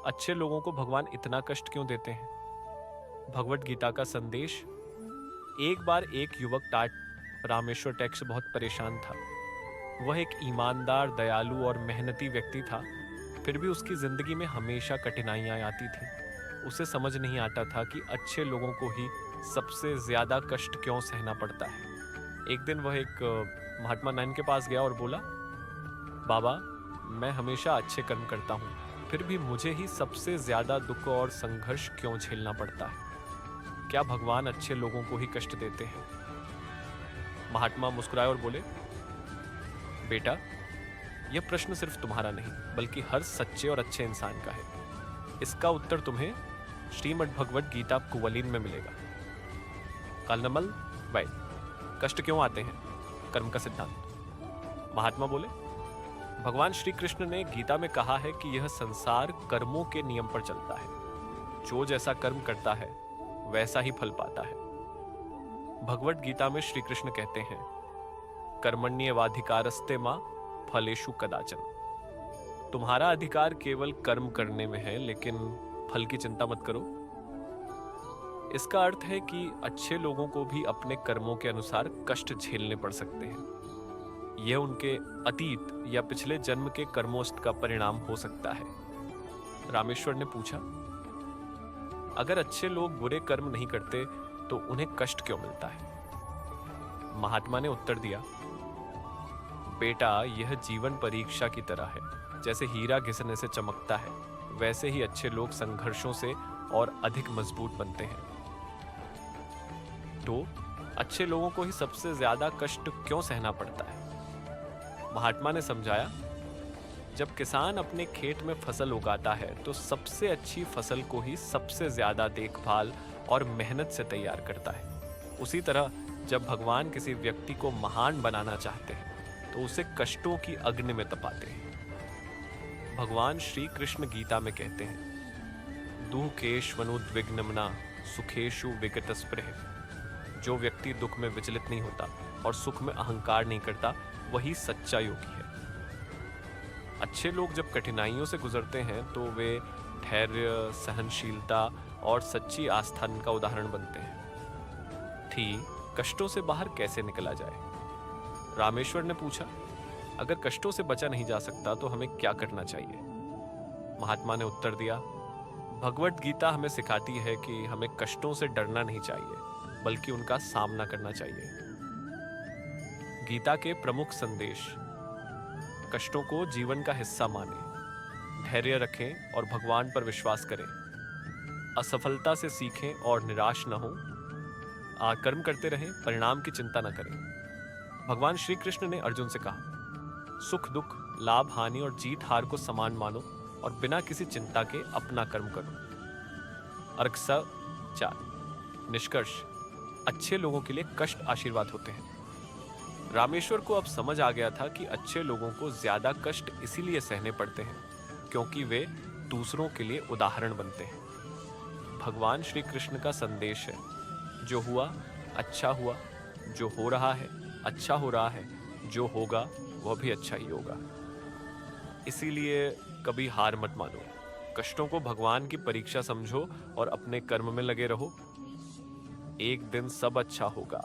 अच्छे लोगों को भगवान इतना कष्ट क्यों देते हैं? भगवत गीता का संदेश। एक बार एक युवक टाट रामेश्वर टैक्स से बहुत परेशान था। वह एक ईमानदार, दयालु और मेहनती व्यक्ति था। फिर भी उसकी जिंदगी में हमेशा कठिनाइयां आती थीं। उसे समझ नहीं आता था कि अच्छे लोगों को ही सबसे ज्यादा कष्ट क्यों सहना पड़ता है। एक दिन वह एक महात्मा नयन के पास गया और बोला, बाबा, मैं हमेशा अच्छे कर्म करता हूँ, फिर भी मुझे ही सबसे ज्यादा दुख और संघर्ष क्यों झेलना पड़ता है? क्या भगवान अच्छे लोगों को ही कष्ट देते हैं? महात्मा मुस्कुराए और बोले, बेटा, यह प्रश्न सिर्फ तुम्हारा नहीं बल्कि हर सच्चे और अच्छे इंसान का है। इसका उत्तर तुम्हें श्रीमद् भगवत गीता कुवलीन में मिलेगा। कालनमल वैद। कष्ट क्यों आते हैं? कर्म का सिद्धांत। महात्मा बोले, भगवान श्री कृष्ण ने गीता में कहा है कि यह संसार कर्मों के नियम पर चलता है। जो जैसा कर्म करता है वैसा ही फल पाता है। भगवत गीता में श्री कृष्ण कहते हैं, कर्मण्येवाधिकारस्ते मां फलेषु कदाचन। तुम्हारा अधिकार केवल कर्म करने में है, लेकिन फल की चिंता मत करो। इसका अर्थ है कि अच्छे लोगों को भी अपने कर्मों के अनुसार कष्ट झेलने पड़ सकते हैं। यह उनके अतीत या पिछले जन्म के कर्मों का परिणाम हो सकता है। रामेश्वर ने पूछा, अगर अच्छे लोग बुरे कर्म नहीं करते तो उन्हें कष्ट क्यों मिलता है? महात्मा ने उत्तर दिया, बेटा, यह जीवन परीक्षा की तरह है। जैसे हीरा घिसने से चमकता है, वैसे ही अच्छे लोग संघर्षों से और अधिक मजबूत बनते हैं। तो अच्छे लोगों को ही सबसे ज्यादा कष्ट क्यों सहना पड़ता है? महात्मा ने समझाया, जब किसान अपने खेत में फसल उगाता है तो सबसे अच्छी फसल को ही सबसे ज्यादा देखभाल और मेहनत से तैयार करता है। उसी तरह जब भगवान किसी व्यक्ति को महान बनाना चाहते हैं तो उसे कष्टों की अग्नि में तपाते हैं। भगवान श्री कृष्ण गीता में कहते हैं, दुःखेष्वनुद्विग्नमना सुखेषु विगतस्पृह। जो व्यक्ति दुख में विचलित नहीं होता और सुख में अहंकार नहीं करता, वही सच्चा योगी है। अच्छे लोग जब कठिनाइयों से गुजरते हैं तो वे धैर्य, सहनशीलता और सच्ची आस्था का उदाहरण बनते हैं। कष्टों से बाहर कैसे निकला जाए? रामेश्वर ने पूछा, अगर कष्टों से बचा नहीं जा सकता तो हमें क्या करना चाहिए? महात्मा ने उत्तर दिया, भगवत गीता हमें सिखाती है कि हमें कष्टों से डरना नहीं चाहिए बल्कि उनका सामना करना चाहिए। गीता के प्रमुख संदेश। कष्टों को जीवन का हिस्सा मानें, धैर्य रखें और भगवान पर विश्वास करें। असफलता से सीखें और निराश न हों। कर्म करते रहें, परिणाम की चिंता न करें। भगवान श्री कृष्ण ने अर्जुन से कहा, सुख दुख, लाभ हानि और जीत हार को समान मानो और बिना किसी चिंता के अपना कर्म करो। अर्घ 4। निष्कर्ष, अच्छे लोगों के लिए कष्ट आशीर्वाद होते हैं। रामेश्वर को अब समझ आ गया था कि अच्छे लोगों को ज्यादा कष्ट इसीलिए सहने पड़ते हैं क्योंकि वे दूसरों के लिए उदाहरण बनते हैं। भगवान श्री कृष्ण का संदेश है, जो हुआ अच्छा हुआ, जो हो रहा है अच्छा हो रहा है, जो होगा वह भी अच्छा ही होगा। इसीलिए कभी हार मत मानो, कष्टों को भगवान की परीक्षा समझो और अपने कर्म में लगे रहो। एक दिन सब अच्छा होगा।